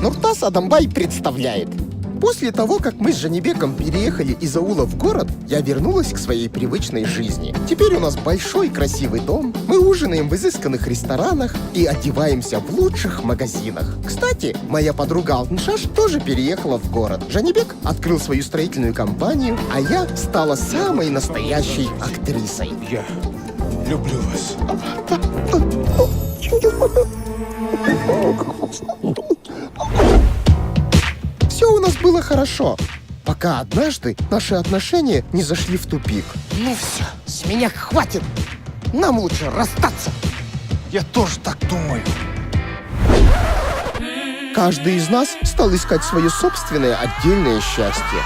Нуртас Адамбай представляет. После того, как мы с Жанибеком переехали из аула в город, я вернулась к своей привычной жизни. Теперь у нас большой красивый дом, мы ужинаем в изысканных ресторанах и одеваемся в лучших магазинах. Кстати, моя подруга Алтыншаш тоже переехала в город. Жанибек открыл свою строительную компанию, а я стала самой настоящей актрисой. Я люблю вас. Все у нас было хорошо, пока однажды наши отношения не зашли в тупик. Ну все, с меня хватит. Нам лучше расстаться. Я тоже так думаю. Каждый из нас стал искать свое собственное отдельное счастье.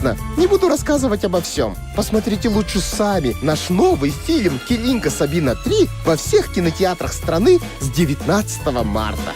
Ладно, не буду рассказывать обо всем. Посмотрите лучше сами наш новый фильм «Келинка Сабина 3» во всех кинотеатрах страны с 19 марта.